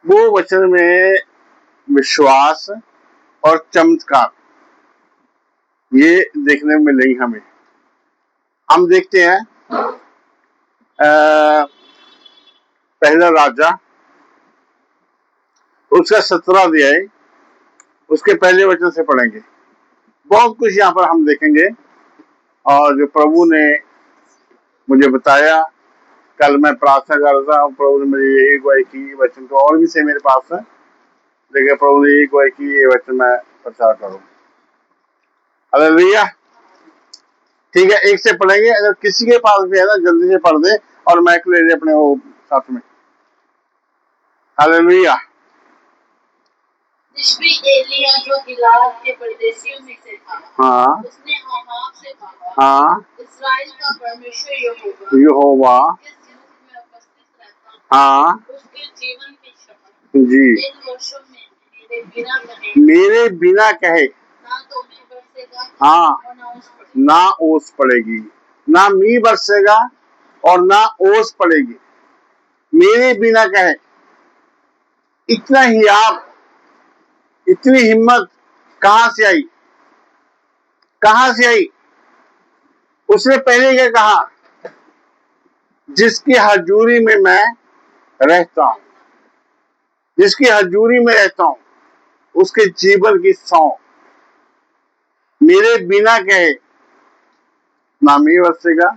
वो वचन में विश्वास और चमत्कार ये देखने में मिलेंगे हमें। हम देखते हैं पहला राजा उसका 17 अध्याय उसके पहले वचन से पढ़ेंगे। बहुत कुछ यहाँ पर हम देखेंगे और जो प्रभु ने मुझे बताया, कल मैं प्रार्थना कर रहा था, प्रभु ने मुझे यही अगुवाई की, वचन तो और भी से मेरे पास है, लेकिन प्रभु ने यही अगुवाई की ये वचन मैं प्रचार करूं। हालेलुया। ठीक है, एक से पढ़ेंगे। अगर किसी के पास भी है ना जल्दी से पढ़ दे और मैक ले ले अपने वो साथ में। हालेलुया। तिशबी एलिया जो गिलाद के परदेशियों में से था, हाँ, उसने अहाब से कहा, हाँ, इस्राएल का परमेश्वर यहोवा जिस युग में उपस्थित रहता हूँ, हाँ उसके जीवन की शपथ, जी, इन वर्षों में मेरे बिना कहे ना तो मैं बरसेगा हाँ और ना ओस पड़ेगी, ना ओस पड़ेगी, ना मी बरसेगा और ना ओस पड़ेगी, मेरे बिना कहे। इतना ही आप, इतनी हिम्मत कहां से आई? कहां से आई? उसने पहले क्या कहा? जिसकी हजूरी में मैं रहता हूं, जिसकी हजूरी में रहता हूं उसके जीवन की सौ, मेरे बिना कहे ना मी बरसेगा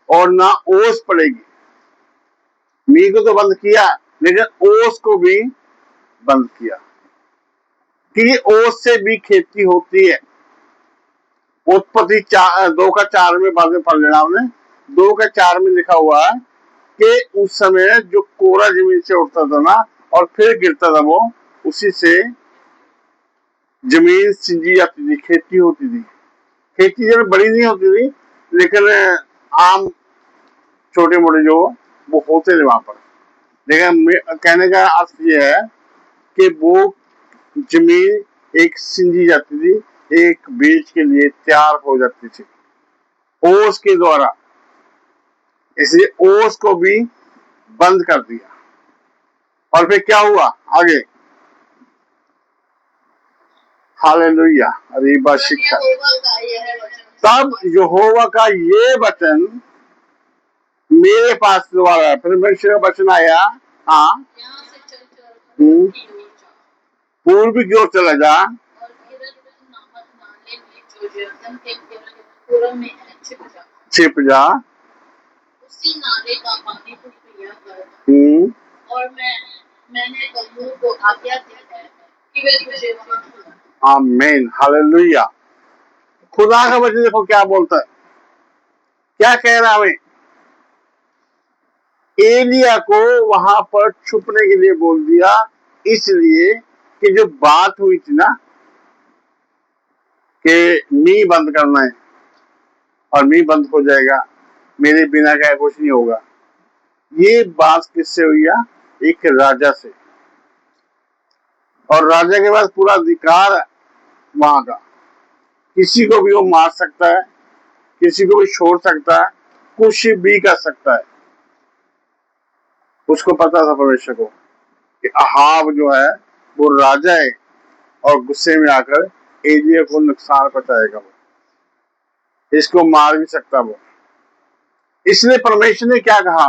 और ना ओस पड़ेगी। मी को तो बंद किया, लेकिन ओस को भी बंद किया, कि ओस से भी खेती होती है। उत्पत्ति 2:4 में बाद में पढ़ लेना आपने। 2:4 में लिखा हुआ है कि उस समय जो कोरा जमीन से उठता था ना और फिर गिरता था, वो उसी से जमीन सिंजी जाती थी, खेती होती थी। खेती जब बड़ी नहीं होती थी, लेकिन आम छोटे मोटे जो वो होते थे वहां पर। लेकिन कहने का अर्थ ये है कि वो जमीन एक सिंजी जाती थी, एक बीज के लिए तैयार हो जाती थी ओस के द्वारा। इसलिए ओस को भी बंद कर दिया। और फिर क्या हुआ आगे? हालेलुया। अरीबा शिक्षा। तब यहोवा का ये वचन मेरे पास दोबारा परमेश्वर का वचन आया, हाँ, पूर्व की ओर चला जा छिप जा, उसी नाले का पानी को पिया कर, और मैंने गंगों को आज्ञा दी है कि वे तुझे वहां खिलाएं। आमीन। हालेलुया। खुदा का वचन देखो क्या बोलता है, क्या कह रहा है? एलिया को वहां पर छुपने के लिए बोल दिया, इसलिए कि जो बात हुई थी ना कि मी बंद करना है और मी बंद हो जाएगा, मेरे बिना का कुछ नहीं होगा। ये बात किससे हुई है? एक राजा से। और राजा के पास पूरा अधिकार है वहां का, किसी को भी वो मार सकता है, किसी को भी छोड़ सकता है, कुछ भी कर सकता है। उसको पता था परमेश्वर को कि अहाब जो है वो राजा है और गुस्से में आकर एलिया को नुकसान पहुंचाएगा, वो इसको मार भी सकता वो। इसलिए परमेश्वर ने क्या कहा?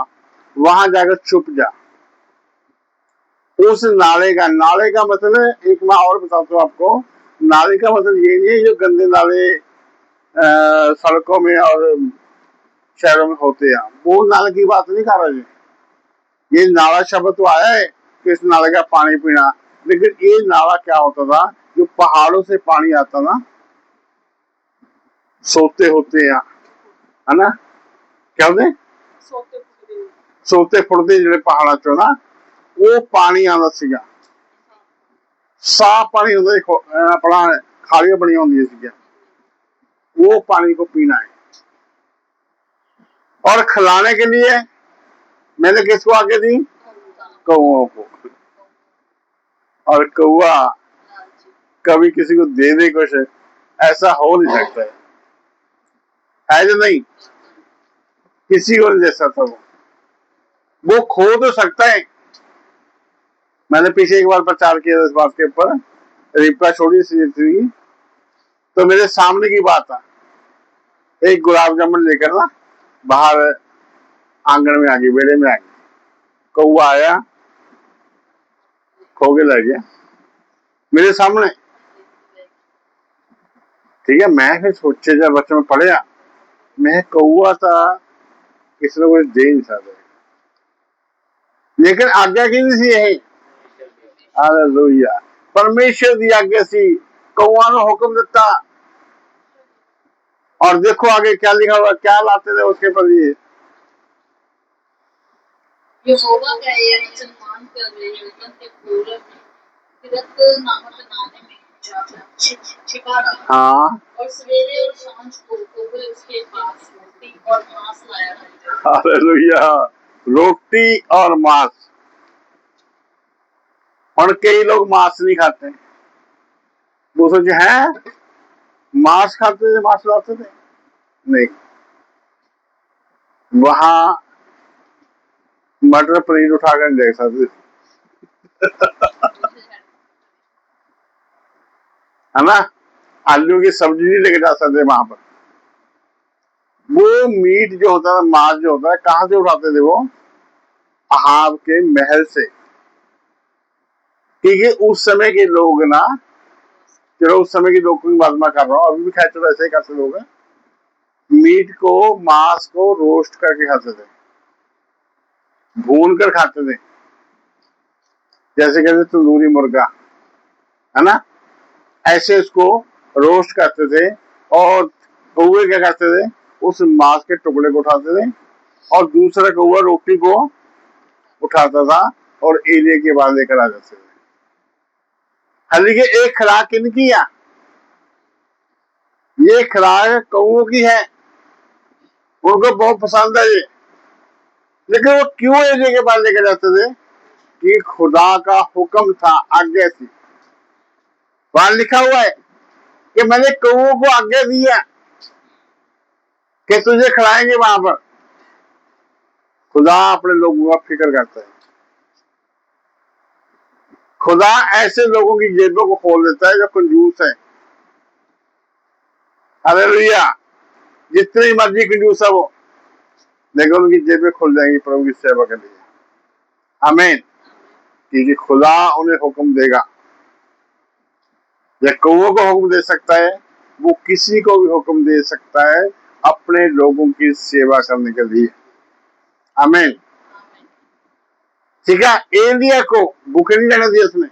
वहां जाकर छुप जा। उस नाले का मतलब, एक मैं और बताता हूँ आपको, नाले का मतलब ये नहीं है जो गंदे नाले सड़कों में और शहरों में होते हैं, वो नाले की बात नहीं कर रहे। ये नाला शब्द तो आया है कि इस नाले का पानी पीना, लेकिन ये नाला क्या होता था? जो पहाड़ों से पानी आता ना, सोते होते हैं, है ना, क्या होते? सोते फुड़ते जो पहाड़ा चो ना, वो पानी आना सीगा, साफ पानी होता, अपना खाड़ियां बनी होंगी सीगा, वो पानी को पीना है। और खिलाने के लिए मैंने किसको आगे दी? कौओं को। और कौआ कभी किसी को दे दे कुछ, ऐसा हो नहीं सकता है जो नहीं, किसी को नहीं दे सकता। वो खो तो सकता है, मैंने पीछे एक बार प्रचार किया इस बात के ऊपर, रिबका छोड़ी थी तो मेरे सामने की बात है, एक गुलाब जामुन लेकर ना बाहर आंगन में आ गई, बेड़े में आ गई, कौआ आया, खो के लग गया मेरे सामने। ठीक है, मैं फिर सोचे जब बच्चों में पढ़ा, मैं कौआ था, किसी ने कुछ दे नहीं सकता, लेकिन आज्ञा की नहीं थी यही। हालेलुया, परमेश्वर की आज्ञा सी, कौआ ने हुक्म दिता, और देखो आगे क्या लिखा हुआ, क्या लाते थे उसके पर ये, यहोवा का ये वचन मानकर वे यरदन के पूरब में किरत नामक नाले में जाकर छिपा रहा। हाँ, और सवेरे और सांझ को वे उसके पास रोटी और मांस लाया करते। हालेलुया, रोटी और मांस। और कई लोग मांस नहीं खाते, वो सोचे हैं मांस खाते थे, मांस लाते थे, नहीं, वहां मटर पनीर उठाकर नहीं देख सकते, है ना, आलू की सब्जी नहीं लेके जा सकते वहां पर। वो मीट जो होता है, मांस जो होता है, कहां से उठाते थे वो, अहाब के महल से, क्योंकि उस समय के लोग ना, चलो उस समय के लोगों की बात मैं कर रहा हूँ, अभी भी खैर चलो ऐसे ही करते लोग हैं, मीट को, मांस को रोस्ट करके खाते थे, भून कर खाते थे, जैसे कहते तंदूरी मुर्गा, है ना, ऐसे उसको रोस्ट करते थे। और कौवे क्या करते थे, उस मांस के टुकड़े को उठाते थे, और दूसरा कौवा रोटी को उठाता था और एरिया के बाद लेकर आ जाते थे। हालांकि एक खुराक इनकी है, ये खुराक कौवों की है, उनको बहुत पसंद है ये, लेकिन वो क्यों एरिया के बाद लेकर जाते थे, कि खुदा का हुक्म था, आज्ञा थी, वहां लिखा हुआ है कि मैंने कौवों को आज्ञा दी है कि तुझे खिलाएंगे वहां पर। खुदा अपने लोगों का फिक्र करता है, खुदा ऐसे लोगों की जेबों को खोल देता है जो कंजूस है। हालेलुया, जितनी मर्जी कंजूस है वो, लेकिन उनकी जेबें खुल जाएंगी प्रभु की सेवा के लिए। आमीन, क्योंकि खुदा उन्हें हुक्म देगा। या कौओं को हुक्म दे सकता है, वो किसी को भी हुक्म दे सकता है अपने लोगों की सेवा करने के लिए। आमीन, ठीक है। एलिया को भूखे नहीं रहने दिया उसने,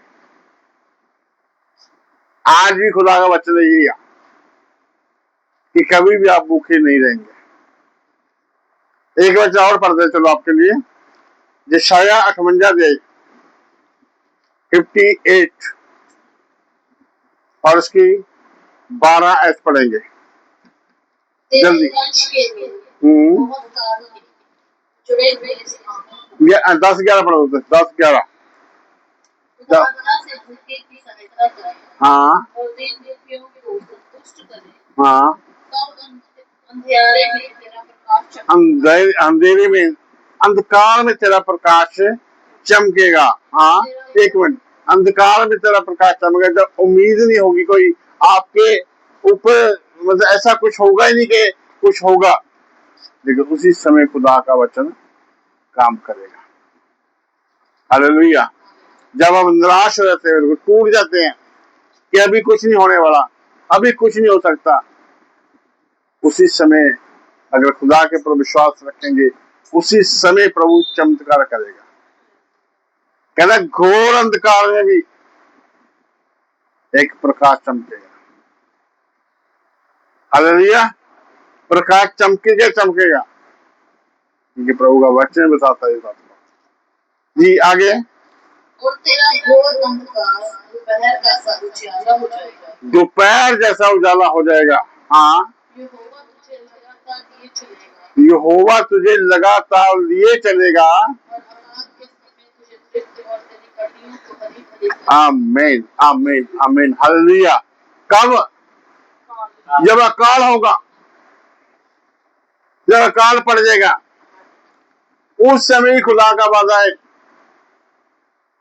आज भी खुदा का वचन यही है कि कभी भी आप भूखे नहीं रहेंगे। एक वचन और पढ़ दे चलो आपके लिए, यशायाह 58 और उसकी 12 ऐस पढ़ेंगे जल्दी। 10-11 पढ़ो, 10-11। हाँ हाँ, अंधेरे में, अंधकार में तेरा प्रकाश चमकेगा। हाँ, एक मिनट, अंधकार में तेरा प्रकाश चमकेगा, जब उम्मीद नहीं होगी कोई आपके ऊपर, मतलब ऐसा कुछ होगा ही नहीं कि कुछ होगा, लेकिन उसी समय खुदा का वचन काम करेगा। हालेलुया, जब हम निराश हो जाते हैं, टूट जाते हैं कि अभी कुछ नहीं होने वाला, अभी कुछ नहीं हो सकता, उसी समय अगर खुदा के पर विश्वास रखेंगे, उसी समय प्रभु चमत्कार करेगा। कहना घोर अंधकार में भी एक प्रकाश चमकेगा। हालेलुया, प्रकाश चमकेगा चमकेगा, क्योंकि प्रभु का वचन बताता है बात। जी आगे, और तेरा घोर अंधकार दोपहर जैसा उजाला हो जाएगा। दोपहर जैसा उजाला हो जाएगा। हाँ, यहोवा तुझे लगातार लिए चलेगा। आमीन आमीन आमीन, हालेलुया। कब? जब अकाल होगा, जब अकाल पड़ जाएगा, उस समय ही खुदा का वादा है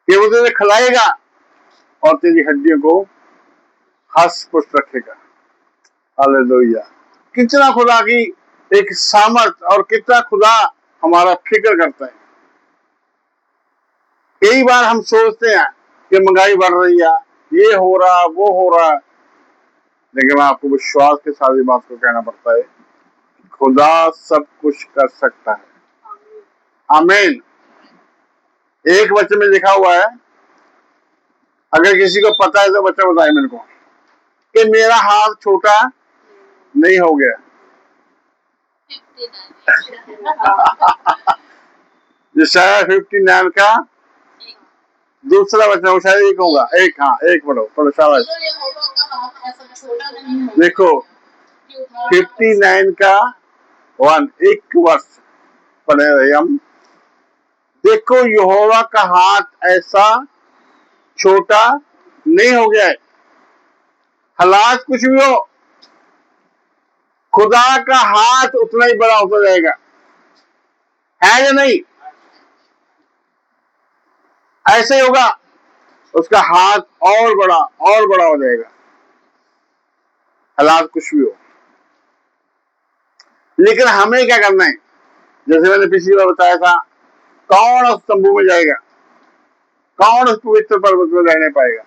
कि वो तुझे खिलाएगा और तेरी हड्डियों को हष्ट पुष्ट रखेगा। हालेलुया। कितना खुदा की एक सामर्थ और कितना खुदा हमारा फिक्र करता है। कई बार हम सोचते हैं कि महंगाई बढ़ रही है, ये हो रहा वो हो रहा, लेकिन आपको विश्वास के साथ ये बात को कहना पड़ता है, खुदा सब कुछ कर सकता है। आमीन। एक वचन में लिखा हुआ है, अगर किसी को पता है तो बच्चा बताए मेरे को, कि मेरा हाथ छोटा नहीं हो गया। यशायाह 59 का दूसरा वचन, शायद एक होगा, एक, हाँ एक पढ़ो शाबाश। देखो 59 का 1 एक वर्ष पढ़े रहे हम। देखो यहोवा का हाथ ऐसा छोटा नहीं हो गया है, हालात कुछ भी हो, खुदा का हाथ उतना ही बड़ा होता जाएगा, है या नहीं? ऐसे ही होगा, उसका हाथ और बड़ा हो जाएगा, हालात कुछ भी हो। लेकिन हमें क्या करना है? जैसे मैंने पिछली बार बताया था, कौन उस तंबू में जाएगा, कौन उस पवित्र पर्वत में रहने पाएगा?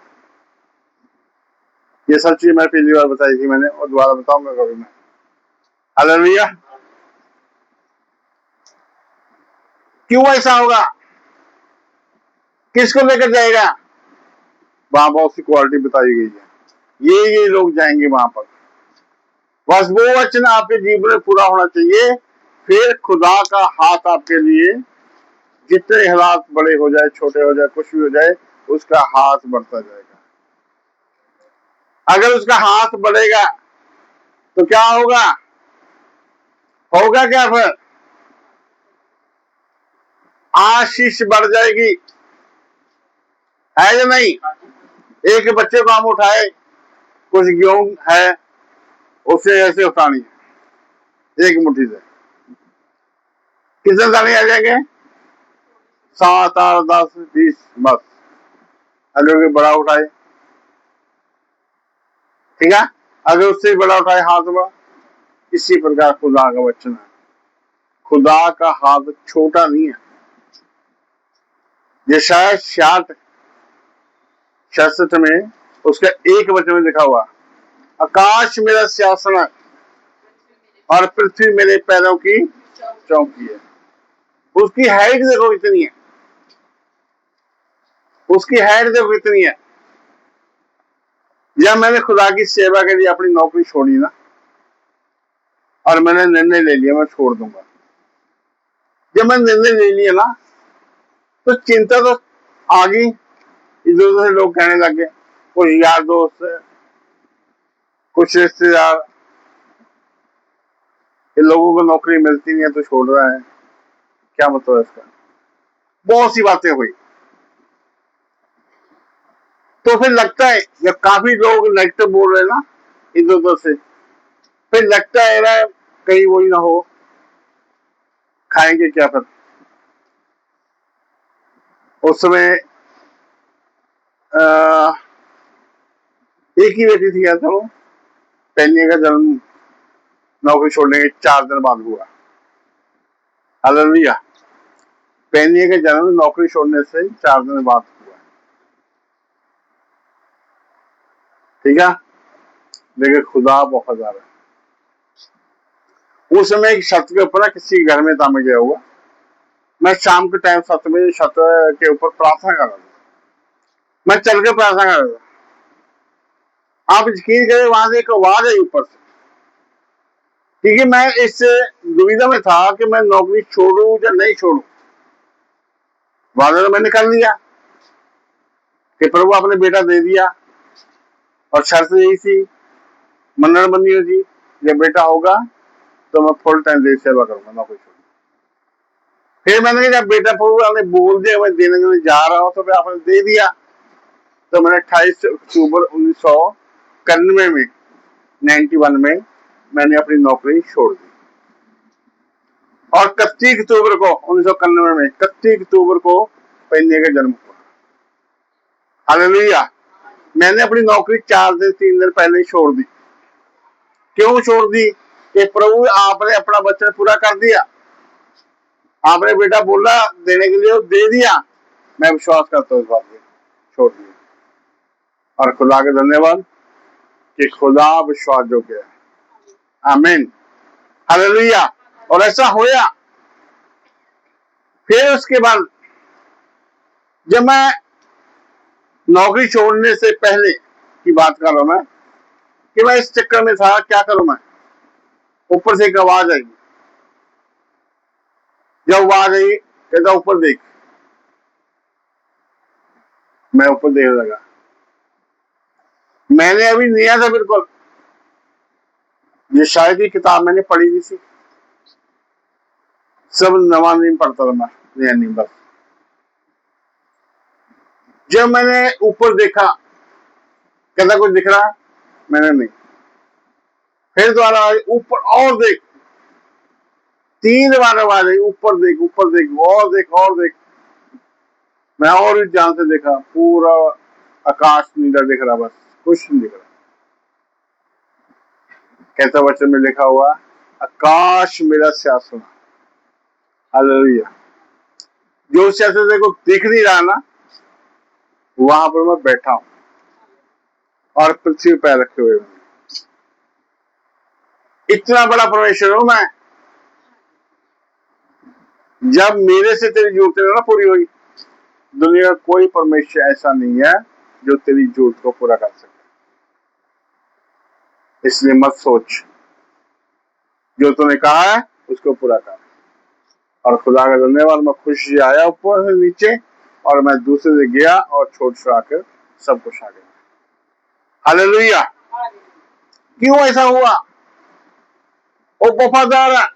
ये सब चीज मैं पिछली बार बताई थी मैंने, और दोबारा बताऊंगा कभी मैं। हालेलुया। क्यों ऐसा होगा? किसको लेकर जाएगा? वहां बहुत सी क्वालिटी बताई गई है, ये लोग जाएंगे वहां पर। बस वो वचन आपके जीवन में पूरा होना चाहिए, फिर खुदा का हाथ आपके लिए, जितने हालात बड़े हो जाए, छोटे हो जाए, कुछ भी हो जाए, उसका हाथ बढ़ता जाएगा। अगर उसका हाथ बढ़ेगा तो क्या होगा? होगा क्या? फिर आशीष बढ़ जाएगी, है या नहीं? एक बच्चे को हम उठाए, कुछ गेहूं है, उसे ऐसे उठानी है एक मुट्ठी से, कितने दाने आ जाएंगे? 7, 8, 10, 20 बस। अगर कोई बड़ा उठाए, ठीक है, अगर उससे बड़ा उठाए हाथ में, इसी प्रकार खुदा का वचन है, खुदा का हाथ छोटा नहीं है। यशायाह 66 में उसका एक वचन में लिखा हुआ, आकाश मेरा सिंहासन है और पृथ्वी मेरे पैरों की चौकी है। उसकी हाइट देखो कितनी है, उसकी हाइट देखो कितनी है। जब मैंने खुदा की सेवा के लिए अपनी नौकरी छोड़ी ना, और मैंने निर्णय ले लिया मैं छोड़ दूंगा, जब मैंने निर्णय ले लिया ना, तो चिंता तो आ गई, इधर उधर से लोग कहने लगे, कुछ यार दोस्त, कुछ रिश्तेदार, इन लोगों को नौकरी मिलती नहीं है तो छोड़ रहा है, क्या मतलब है इसका? बहुत सी बातें हुई। तो फिर लगता है, जब काफी लोग नेगेटिव बोल रहे हैं ना इधर उधर से, फिर लगता है कहीं वही ना हो, खाएंगे क्या फिर? उस समय एक ही बेटी थी, क्या था वो, पेनिया का जन्म नौकरी छोड़ने के 4 दिन बाद हुआ। हालेलुया। पेनिया का जन्म नौकरी छोड़ने से 4 दिन बाद हुआ, ठीक है, लेकिन खुदा बहुत ज्यादा है। उस समय एक छत के ऊपर किसी घर में था, मैं गया हुआ, मैं शाम के टाइम 7 बजे छत के ऊपर प्रार्थना कर रहा था, मैं चल के प्रार्थना कर रहा था। आप यकीन करें, वहां से एक आवाज आई ऊपर से, क्योंकि मैं इस दुविधा में था कि मैं नौकरी छोड़ू या नहीं छोड़ू। वादा तो मैंने कर लिया कि प्रभु आपने बेटा दे दिया, और शर्त यही थी, मन्नत बंदी थी, जब बेटा होगा तो मैं फुल टाइम देश सेवा करूंगा, नौकरी छोड़। फिर मैंने जब बेटा प्रभु आपने बोल दिया, मैं देने के लिए जा रहा हूं, तो फिर आपने दे दिया, तो मैंने 28 अक्टूबर 1991 में 91 में मैंने अपनी नौकरी छोड़ दी। और 31 अक्टूबर को 1991 में 31 अक्टूबर को पेनिया का जन्म हुआ। हालेलुया। मैंने अपनी नौकरी 3 दिन पहले ही छोड़ दी। क्यों छोड़ दी? कि प्रभु आपने अपना वचन पूरा कर दिया, आपने बेटा बोला देने के लिए, दे दिया। मैं विश्वास करता हूँ इस बात पे, छोड़ दिया। और खुदा का धन्यवाद कि खुदा विश्वास योग्य है। आमीन, हालेलुया। और ऐसा होया। फिर उसके बाद जब मैं नौकरी छोड़ने से पहले की बात कर रहा हूं मैं, कि मैं इस चक्कर में था, क्या करूं मैं। ऊपर से एक आवाज आई। जब आवाज आई, कहता ऊपर देख। मैं ऊपर देखने लगा। मैंने अभी नया था बिल्कुल, ये शायद ही किताब मैंने पढ़ी नहीं थी, सब नवा नहीं पढ़ता था मैं, नया नहीं। बस जब मैंने ऊपर देखा, कहता कुछ दिख रहा, मैंने नहीं। फिर दोबारा आई, ऊपर और देख। 3 बार आवाज आई, ऊपर देख, ऊपर देख, और देख, और देख। मैं और भी ध्यान से देखा, पूरा आकाश नीला दिख रहा, बस कुछ नहीं दिख रहा। कैसा वचन में लिखा हुआ, आकाश मेरा सिंहासन। हालेलुया। जो सिंहासन देखो दिख नहीं रहा ना, वहां पर मैं बैठा हूं और पृथ्वी पैर रखे हुए। इतना बड़ा परमेश्वर हूं मैं। जब मेरे से तेरी जरूरतें ना पूरी हुई, दुनिया का कोई परमेश्वर ऐसा नहीं है जो तेरी जरूरत को पूरा कर सके। इसलिए मत सोच, जो तूने कहा है उसको पूरा कर। और खुदा का धन्यवाद, मैं खुशी आया ऊपर से नीचे, और मैं दूसरे से गया और छोड़ छुड़ा कर सब कुछ आ गया। हालेलुया। क्यों ऐसा हुआ? वो वफादार है,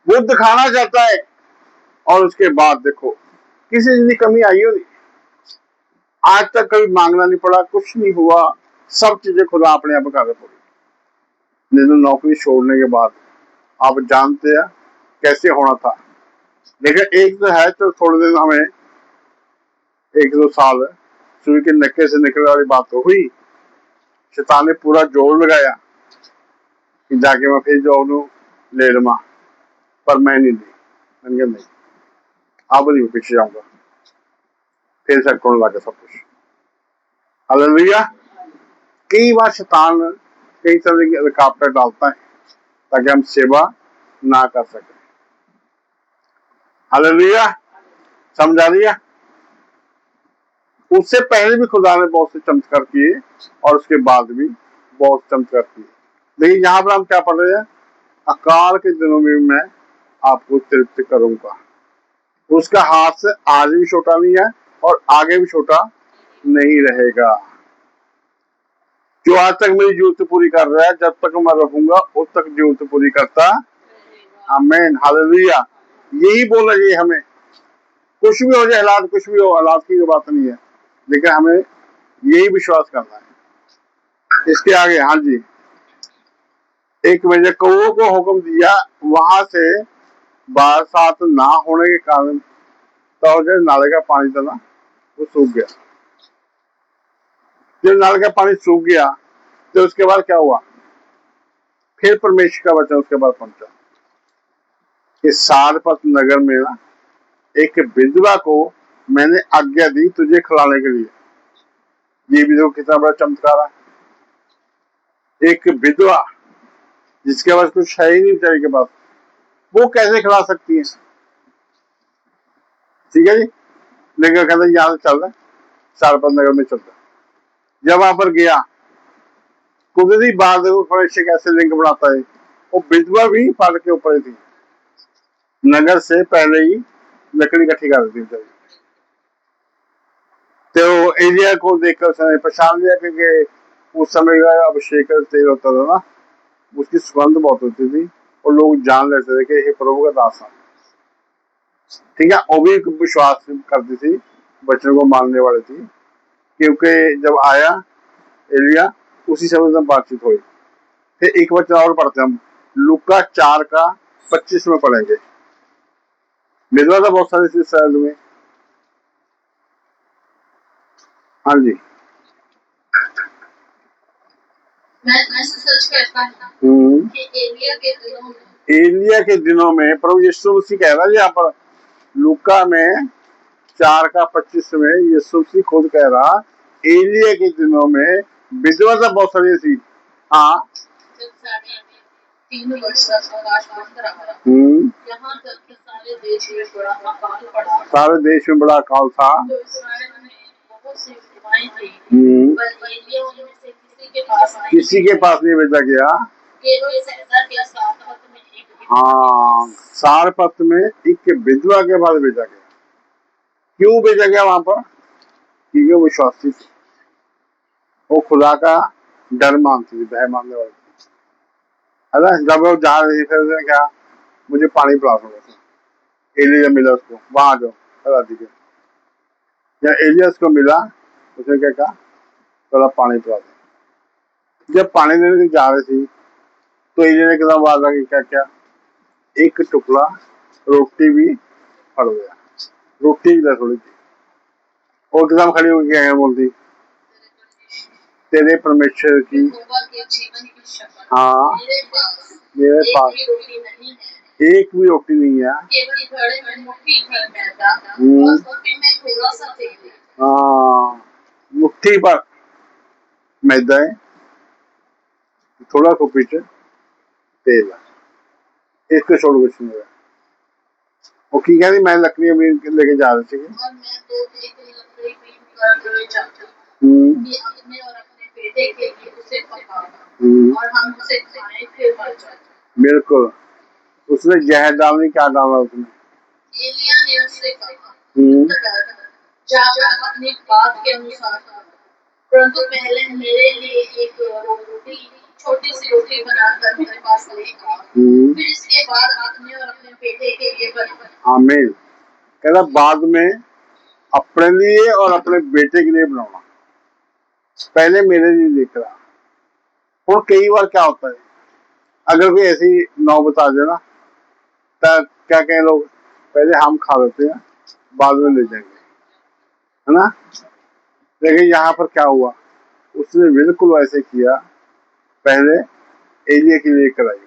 वो दिखाना चाहता है। और उसके बाद देखो, किसी चीज की कमी आई हो नहीं, आज तक कभी मांगना नहीं पड़ा, कुछ नहीं हुआ, सब चीजें खुदा अपने आप कर पड़ी। लेकिन नौकरी छोड़ने के बाद आप जानते हैं कैसे होना था। लेकिन एक तो है, तो थोड़े दिन हमें 1-2 साल सुई के नक्के से निकलने वाली बात तो हुई। शैतान ने पूरा जोर लगाया कि जाके मैं फिर जॉब ले लूंगा, पर मैं नहीं ली। मैंने कहा नहीं, अब नहीं पीछे जाऊंगा। फिर से करने लगा सब कुछ। हालेलुया। कई बार शैतान कई तरह की रुकावटें डालता है ताकि हम सेवा ना कर सके। हालेलुया, समझ आ रही है? उससे पहले भी खुदा ने बहुत से चमत्कार किए और उसके बाद भी बहुत चमत्कार किए। लेकिन यहाँ पर हम क्या पढ़ रहे हैं, अकाल के दिनों में मैं आपको तृप्त करूंगा। उसका हाथ से आज भी छोटा नहीं है और आगे भी छोटा नहीं रहेगा। जो आज तक मेरी जरूरत पूरी कर रहा है, जब तक मैं रहूंगा उस तक जरूरत पूरी करता। आमीन, हालेलुया। यही बोलना चाहिए हमें। कुछ भी हो जाए, हालात कुछ भी हो, हालात की बात नहीं है, लेकिन हमें यही विश्वास करना है। इसके आगे, हाँ जी, एक मैंने कौओं को हुक्म दिया, वहां से बरसात ना होने के कारण तो जो नाले का पानी था ना, वो सूख गया। जब नाले का पानी सूख गया तो उसके बाद क्या हुआ, फिर परमेश्वर का वचन उसके बाद पहुंचा कि सारपत नगर में ना एक विधवा को मैंने आज्ञा दी तुझे खिलाने के लिए। ये भी देखो कितना बड़ा चमत्कार है। एक विधवा जिसके पास कुछ है ही नहीं बेचारी के पास, वो कैसे खिला सकती है? ठीक है जी। लेकिन कहता यहाँ से चल रहा, सारपत नगर में चलता। जब वहां पर गया, कुदरती बात देखो परमेश्वर कैसे लिंक बनाता है। वो विधवा भी फाटक के ऊपर ही थी, नगर से पहले ही लकड़ी इकट्ठी कर दी थी। तो एलिया को देखकर उसने पहचान लिया, क्योंकि उस समय का अभिषेक तेल होता था ना, उसकी सुगंध बहुत होती थी और लोग जान लेते थे कि ये प्रभु का दास है। ठीक है, वो भी विश्वास करती थी, वचन को मानने वाली थी, क्योंकि जब आया एलिया उसी समय से बातचीत हुई। फिर एक वचन और पढ़ते हम, लूका 4:25 में पढ़ेंगे। विधवा था बहुत सारी शायद में। हाँ जी। मैं सच कहता हूँ हम्म। कि एलिया के दिनों में प्रभु यीशु मसीह कह रहा है यहाँ पर लूका में 4:25 में यीशु मसीह खुद कह रहा एलिया के दिनों में विधवा तो बहुत सारी थी। हाँ। जब 3.5 वर्ष का प्रकाश बंद रहा, यहाँ तक कि सारे देश में बड़ा अकाल पड़ा। सारे देश में बड़ा अकाल था। तो इस्राएल में बहुत सी विधवाएं थी, पर एलिया उनमें से किसी के पास नहीं भेजा गया। केवल सहसा के सारपत में एक हाँ, सारपत में एक विधवा के पास भेजा गया। क्यों भेजा गया वहां पर? क्योंकि वो विश्वासी थी, वो खुदा का डर मानती थी, भय मानने वाली थी, है ना। जब वो जा रही थी उसने क्या, मुझे पानी पिला दो। एलिया मिला उसको, वहां जाओ बता दीजिए। जब एलिया उसको मिला उसने क्या कहा, थोड़ा पानी पिला दो। जब पानी देने की जा रही थी तो एलिया ने एकदम आवाज आ गई, क्या क्या, एक टुकड़ा रोटी भी पड़ गया। रोटी भी थोड़ी थी, और एकदम खड़ी होकर क्या बोलती, तेरे परमेश्वर की जीवन की शपथ, हाँ मेरे पास एक भी रोटी नहीं है, केवल घड़े में मुट्ठी भर मैदा और कुप्पी में थोड़ा सा तेल। हाँ, मुट्ठी पर मैदा है, थोड़ा कुप्पी से तेल है, इसको छोड़ कुछ नहीं है। वो की कह रही मैं लकड़ी अभी लेके जा रही थी, और मैं 2 लकड़ी बीन कर जाता हूँ कि अपने और अपने बेटे के लिए उसे पकाऊं और हम उसे खाएं फिर मर जाएं। बिल्कुल। उसने जहर डालने, क्या डाला उसने? एलिया ने उससे कहा, जाकर अपनी बात के अनुसार, परंतु पहले मेरे लिए एक रोटी, छोटी सी रोटी बनाकर मेरे पास ले आओ, फिर इसके बाद अपने और अपने बेटे के लिए बनाओ। आमीन। कहता बाद में अपने लिए और अपने बेटे के लिए बनाना, पहले मेरे लिए देख रहा। और कई बार क्या होता है, अगर कोई ऐसी नौ बता देना तो क्या कहें लोग, पहले हम खा लेते हैं बाद में ले जाएंगे, है ना। लेकिन यहाँ पर क्या हुआ, उसने बिल्कुल वैसे किया, पहले एलिया के लिए कराई,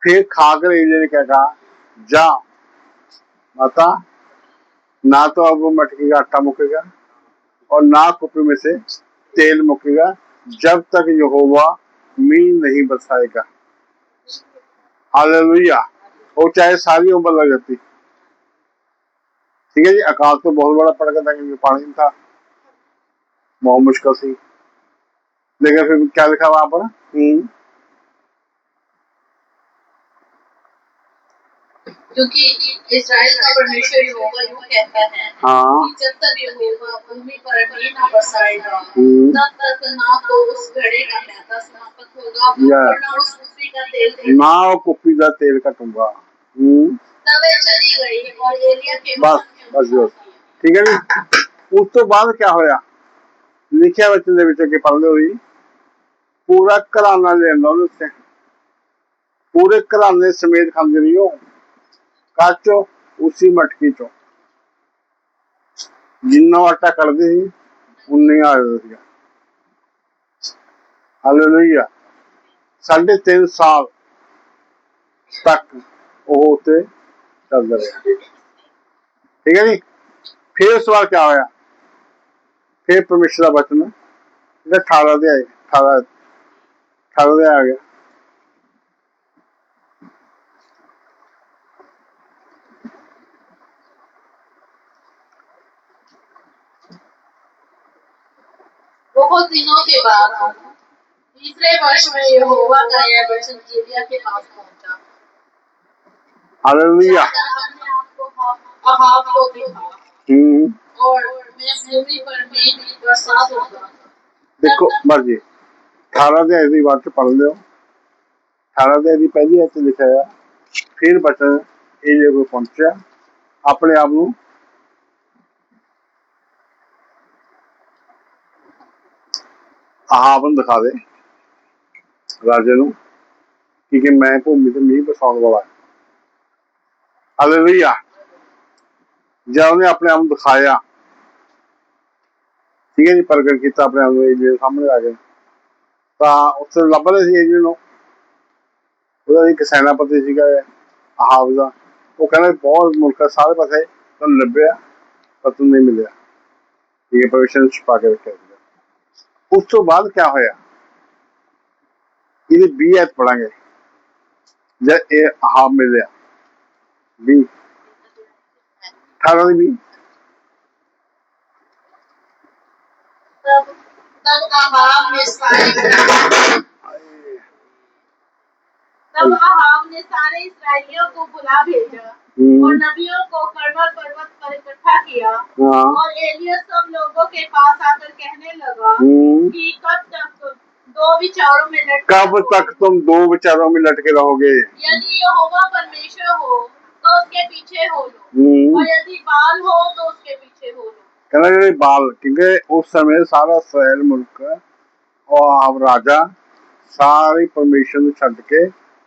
फिर खाकर एलिया ने क्या कहा, जा माता, ना तो अब वो मटकी का आटा मुकेगा और ना कुप्पी में से तेल मुकेगा जब तक यहोवा मीन नहीं बरसाएगा। हालेलुया। वो चाहे सारी उम्र लग जाती, ठीक है जी। अकाल तो बहुत बड़ा पड़ गया था क्योंकि पानी था, बहुत मुश्किल थी। लेकिन फिर क्या लिखा वहां पर, क्योंकि इस्राएल का परमेश्वर यहोवा यूं कहता है कि जब तक यहोवा भूमि पर मीन न बरसाएगा तब तक ना तो उस घड़े का मैदा समाप्त होगा और ना उस कुप्पी का तेल, ना वो कुप्पी का तेल कटूंगा। तब वे चली गई और एलिया के बस ठीक है जी। उस तो बाद क्या होया, लिखिया बच्चों के विच पढ़ते हुई पूरा घराना ले आंदा उसने, पूरे घराने समेत खांदी रही हो, काचो उसी मटकी चो जिन्ना आटा कढ़दी थी उन्नी आ जाता। हालेलुया। 3.5 साल तक वो उत्ते चलता रहा, ठीक है जी। फिर उस बार क्या होया, फिर परमेश्वर का वचन 18 अध्याय आ गया। बहुत दिनों के बाद तीसरे वर्ष में यहोवा का यह वचन एलिया के पास पहुंचा। हालेलुया। अहाब को दिखा और मैं भूमि पर मेघ की बरसात होगा। देखो मर्जी 18 अध्याय की बात पढ़ लो। 18 अध्याय की पहली ऐसे लिखा है, फिर वचन एलिया को पहुंचा, अपने आप को अहाब दिखा दे राजे नूं, क्योंकि मैं भूमि से मीह बरसाने वाला है। हालेलुया। जब उन्हें अपने आप दिखाया ठीक है जी, प्रगट किया अपने आप एलियन सामने आ गए। उससे ਲੱਭ ਰਹੇ ਸੀ एलियन ਨੂੰ। ਉਹਦਾ ਇੱਕ ਸੈਨਾਪਤੀ ਸੀਗਾ ਅਹਾਬ ਦਾ, ਉਹ ਕਹਿੰਦਾ ਬਹੁਤ ਮੁਲਕ ਸਾਰੇ ਪਾਸੇ ਤੁਹਾਨੂੰ ਲੱਭਿਆ ਪਰ ਤੂੰ ਨਹੀਂ ਮਿਲਿਆ। ਠੀਕ ਹੈ, ਪਰਮਿਸ਼ਨ ਛੁਪਾ ਕੇ ਰੱਖਿਆ ਸੀਗਾ। ਉਸ ਤੋਂ ਬਾਅਦ ਕਿਆ ਹੋਇਆ, ਇਹਦੀ 20 ਐਤ ਪੜਾਂਗੇ जब ये अहाब मिले 20 18 ਦੀ 20 तब तब अहाब ने सारे इसराइलियों को बुला भेजा और नबियों को कर्मल पर्वत पर इकट्ठा किया। और एलिय्याह सब लोगों के पास आकर कहने लगा कि कब तक तुम दो विचारों में लटके रहोगे? यदि यहोवा परमेश्वर हो तो उसके पीछे हो लो, और यदि बाल हो तो उसके पीछे हो लो। कहना बाल, क्योंकि उस समय सारा इस्राएल मुल्क और आप राजा सारे परमेश्वर ਨੂੰ ਛੱਡ ਕੇ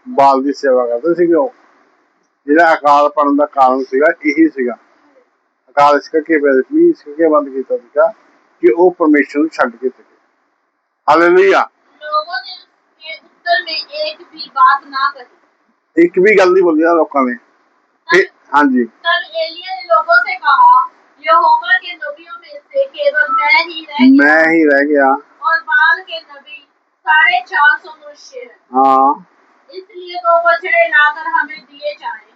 ਬਾਲ ਦੀ ਸੇਵਾ ਕਰਦੇ ਸੀਗੇ। ਉਹ ਜਿਹੜਾ ਅਕਾਲ ਪੜਨ ਦਾ ਕਾਰਨ ਸੀਗਾ ਇਹੀ ਸੀਗਾ। ਅਕਾਲ ਇਸ ਕਰਕੇ ਇਸ ਕਰਕੇ ਬੰਦ ਕੀਤਾ ਸੀਗਾ ਕਿ ਉਹ ਪਰਮੇਸ਼ਰ ਨੂੰ ਛੱਡ ਕੇ ਸੀਗੇ। ਹਾਲੇਲੂਇਆ। लोगों ने उसके उत्तर में एक भी बात ना कही, एक भी गल नहीं बोली लोगों ने। हाँ जी। तब एलिय्याह ने लोगों से कहा, यहोवा के नबियों में से केवल मैं ही रह गया और बाल के नबी 450 मनुष्य हैं। हाँ, इसलिए 2 बछड़े लाकर हमें दिए जाएं,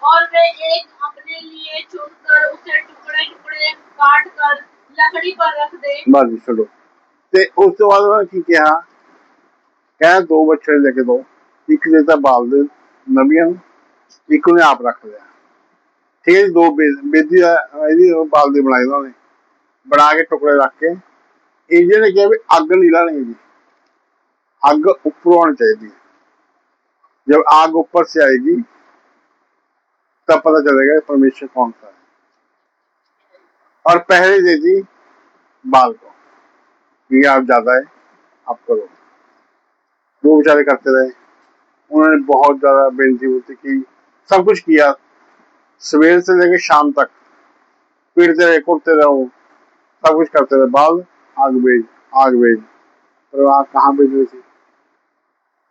और वे एक अपने लिए चुनकर उसे टुकड़े टुकड़े काट कर लकड़ी पर रख दे। बस चलो। ते उस तो बाद उन्होंने की किया, कह 2 बछड़े लेके दो, एक देता बाल दे नबियां, एक उन्हें आप रख लिया। ठीक है जी। 2 बेदी बाल दी बनाई उन्होंने, बना के टुकड़े रख के एजे ने कहा भी अग नहीं लानी जी, अग ऊपर आनी चाहिए। जब आग ऊपर से आएगी तब पता चलेगा परमेश्वर कौन सा है। और पहले दे दी बाल को, ये आप ज्यादा है आप करो। 2 बेचारे करते रहे, उन्होंने बहुत ज्यादा बेनती बुनती की, सब कुछ किया, सवेर से लेकर शाम तक पीटते रहे, कुटते रहो, सब कुछ करते रहे। बाल आग भेज, आग भेज, पर आग कहाँ भेज रही थी?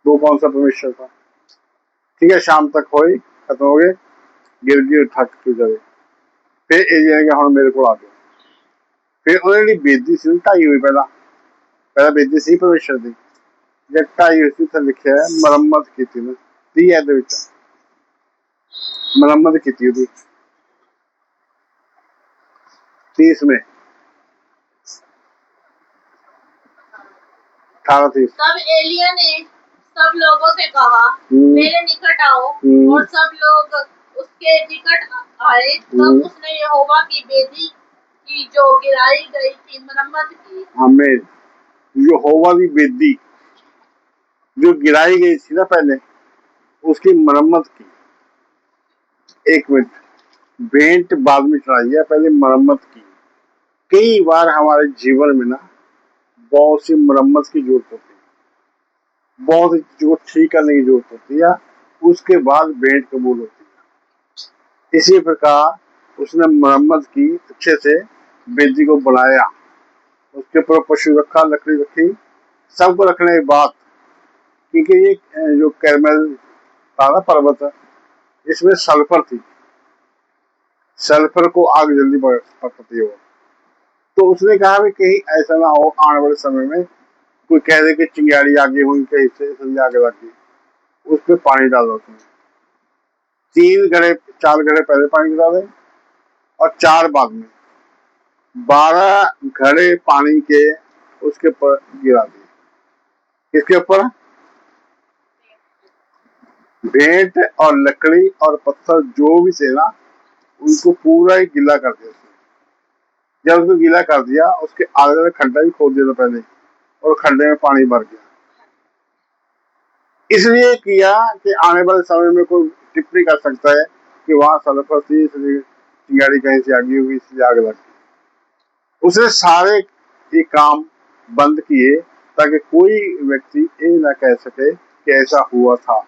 वो कौन सा परमेश्वर था? ठीक है, शाम तक हो खत्म हो गए, गिर थक जाए। फिर एलिय्याह ने कहा हुण मेरे को आ जाओ। फिर उन्होंने बेदी सी ढाई हुई, पहला बेदी सी परमेश्वर की, जब ढाई हुई थी तो लिखा है मुरम्मत की थी। 30 मुरम्मत की थी 30 में 18-30। तब एलिय्याह ने सब लोगों से कहा, मेरे निकट आओ, और सब लोग उसके निकट आए। तब उसने यहोवा की वेदी की जो गिराई गई थी मरम्मत की। हमें यहोवा की वेदी जो गिराई गई थी ना पहले, उसकी मरम्मत की। 1 मिनट, भेंट बाद में चढ़ाई है, पहले मरम्मत की। कई बार हमारे जीवन में ना बहुत सी मरम्मत की जरूरत होती है, बहुत जो ठीक करने की जरूरत होती है, उसके बाद भेंट कबूल होती है। इसी प्रकार उसने मरम्मत की, अच्छे से वेदी को बनाया, उसके ऊपर पशु रखा, लकड़ी रखी, सबको रखने के बाद, क्योंकि ये जो कैरमल था ना पर्वत, इसमें सल्फर थी, सल्फर को आग जल्दी पकड़ती है वो। तो उसने कहा भी कहीं ऐसा ना हो आने वाले समय में कोई कह दे कि चिंगारी आगे हुई कहीं से इसलिए आगे लग गई, उस पर पानी डाल दो तुम। 4 घड़े पहले पानी डाले और 4 बाद में, 12 घड़े पानी के उसके ऊपर गिरा दिए। किसके ऊपर? भेंट और लकड़ी और पत्थर जो भी थे ना, उनको पूरा ही गीला कर दिया। जब उसको गीला कर दिया, उसके आगे खड्डा भी खोद दिया था पहले, और खड्डे में पानी भर गया। इसलिए किया कि आने वाले समय में कोई टिप्पणी कर सकता है कि वहां सल्फर थी इसलिए चिंगारी कहीं से आगी हुई इसलिए आग लग गई। उसने सारे ये काम बंद किए ताकि कोई व्यक्ति ये ना कह सके कि ऐसा हुआ था।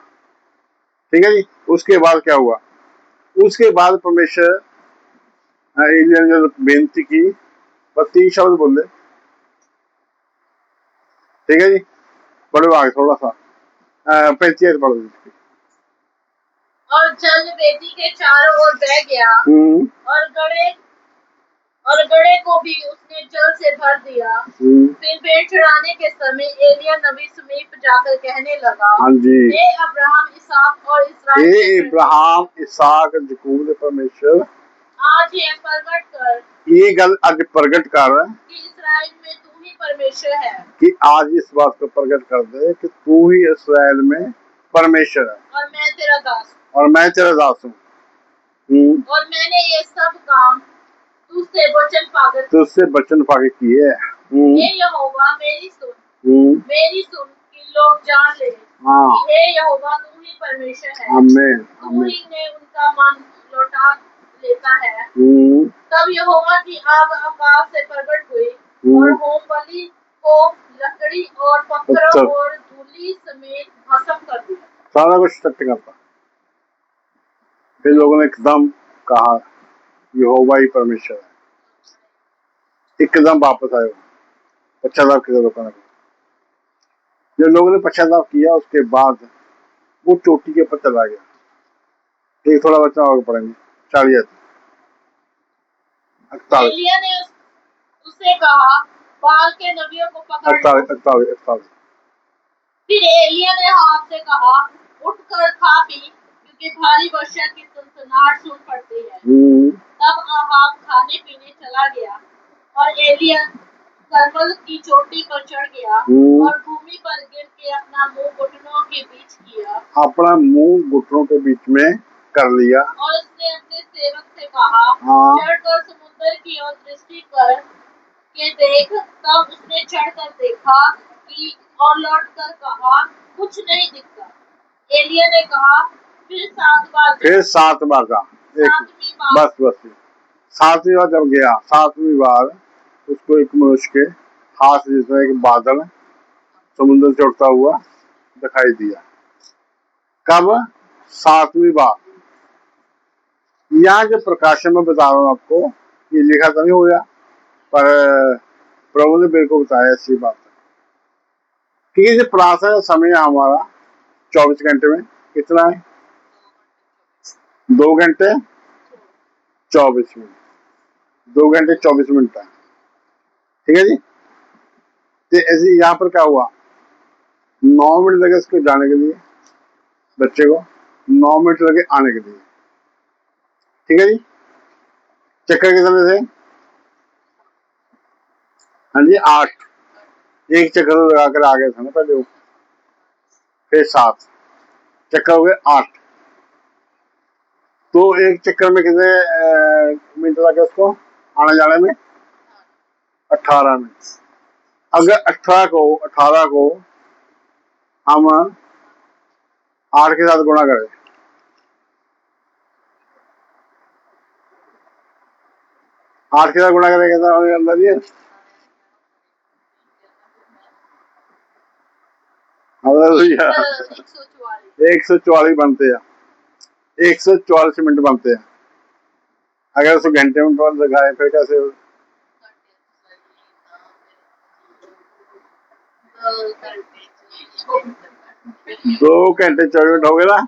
ठीक है जी। उसके बाद क्या हुआ? उसके बाद परमेश्वर एलिय्याह ने बेनती की, बस 3 शब्द बोले, ठीक है जी, पढ़ो आगे थोड़ा सा 35 पढ़ो जी। और जल वेदी के चारों ओर बह गया और गड़े को भी उसने जल से भर दिया। फिर भेंट चढ़ाने के समय एलिय्याह नबी समीप जाकर कहने लगा, हाँ जी, हे अब्राहम, इसहाक और हे इस्राएल इब्राहिम इसहाक याकूब दे परमेश्वर, आज ये प्रगट कर ये गल अज प्रगट कर कि इस्राएल में तू ही परमेश्वर है, कि आज इस बात को प्रगट कर दे कि तू ही इस्राएल में परमेश्वर है और मैं तेरा दास और मैं तेरा दास हूँ। और मैंने ये सब काम तुझसे वचन पाके किए है। हे यहोवा, मेरी सुन कि लोग जान ले कि हे यहोवा, तू ही परमेश्वर है। आमीन, तू ही ने उनका मन लौटा लेता है। तब यहोवा की आग आकाश से प्रकट हुई और होम बलि को लकड़ी और पत्थरों और धूलि समेत भस्म कर दिया। सारा कुछ सत्य करता। फिर लोगों ने एकदम कहा यहोवा ही परमेश्वर है, एकदम वापस आए, पश्चाताप किया लोगों ने। जब लोगों ने पश्चाताप किया उसके बाद वो चोटी के ऊपर चला गया। एक थोड़ा बच्चा और पढ़ेंगे 40 एलिय्याह ने उससे कहा, बाल के नबियों को पकड़ लो। 48। फिर एलिय्याह ने हाथ से कहा, उठकर खा पी, क्योंकि भारी वर्षा की सनसनाहट सुन पड़ती है। तब आहाब खाने पीने चला गया और एलिय्याह करमल की चोटी पर चढ़ गया और भूमि पर गिर के अपना मुंह घुटनों के बीच किया, अपना मुंह घुटनों के बीच में कर लिया। और उसने अपने सेवक से कहा, चढ़कर समुद्र की ओर दृष्टि कर के देख। तब उसने चढ़कर देखा कि और लौटकर कहा, कुछ नहीं दिखता। एलिय्याह ने कहा, फिर 7 बार जा। बस 7वीं बार जब गया, 7वीं बार उसको एक मनुष्य के हाथ जिसमें एक बादल समुद्र से उड़ता हुआ दिखाई दिया। कब? 7वीं बार। यहाँ जो प्रकाशन में बता रहा हूँ आपको, ये लिखा तो नहीं हो गया, पर प्रभु ने मेरे को बताया ऐसी बात है। क्योंकि जो प्रार्थना का समय है हमारा 24 घंटे में कितना है? 2 घंटे 24 मिनट। 2 घंटे 24 मिनट है, ठीक है जी। तो ऐसे यहाँ पर क्या हुआ, 9 मिनट लगे इसको जाने के लिए, बच्चे को 9 मिनट लगे आने के लिए, ठीक है जी। चक्कर कितने थे? हाँ जी 8। एक चक्कर लगाकर आ गए थे ना पहले वो, फिर 7 चक्कर हो गए 8। तो एक चक्कर में कितने मिनट लगे उसको आने जाने में? 18 मिनट। अगर 18 को हम 8 के साथ गुणा करें, 8 के साथ गुणा करेंगे तो हमें अंदर ये 144 बनते हैं, 144 मिनट बनते हैं। अगर उसको घंटे में बदल दिखाए फिर कैसे? 2 घंटे 24 मिनट हो गए ना।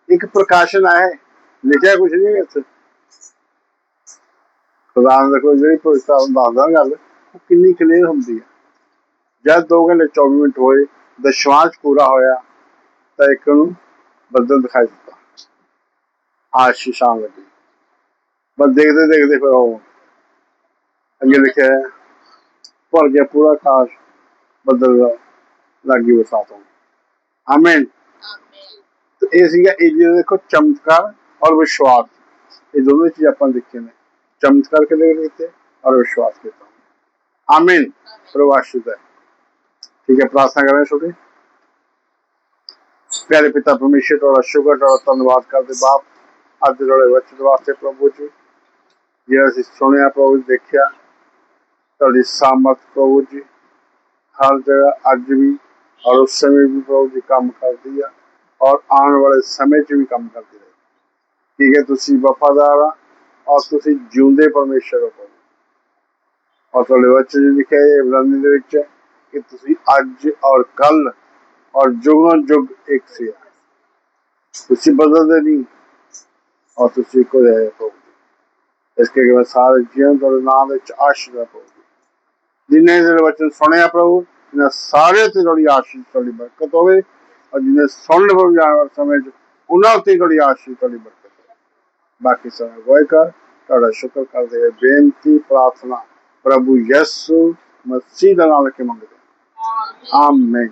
एक प्रकाशन है, लिखा कुछ नहीं है खुदा ने देखो जी दसदा गल कितनी क्लीयर होंगी है। जब 2 घंटे 24 मिनट होए दशवांश पूरा होया तो एक बदल दिखाई दिता, आशीष आने लगी। बस देखते देखते फिर अगे लिखे भर गया पूरा आकाश बदल लागी बरसात होगी। आमीन। तो ये देखो चमत्कार और विश्वास, ये दोनों चीज अपन देखते हैं, चमत्कार के लिए लिखते और विश्वास के लिए। आमीन। प्रवासित है, ठीक है। प्रार्थना करें छोटे प्यारे पिता परमेश्वर और शुक्र और धन्यवाद करते बाप अज जोड़े वचन वास्ते प्रभु जी, जे असीं सुनिया प्रभु देखिया तुहाडी सामर्थ प्रभु जी हर जगह अज भी और उस समय भी प्रभु जी काम करती है और आने वाले समय च भी काम करती रहे। ठीक है, तुसी वफादार और तुसी जिउंदे परमेश्वर हो प्रभु। और तुहाडे वचन लिखे इब्रानी दे विच कि तुसी अज और कल और जुगों जुग एक से हो। तुसी बदलते नहीं और तुसी को रहे हो। इसके बाद सारे जीवन तेरे नाम विच आशीर्वाद हो। जिन्हें तेरे वचन सुने प्रभु इन्हें सारे ते थोड़ी आशीष थोड़ी बरकत होवे और जिन्हें सुन ले प्रभु जाने वाले समय उन्होंने ते थोड़ी आशीष थोड़ी बरकत हो। बाकी समय गोए कर थोड़ा शुक्र कर दे बेनती प्रार्थना प्रभु यीशु मसीह दा नाम लेके मंगदे आमीन।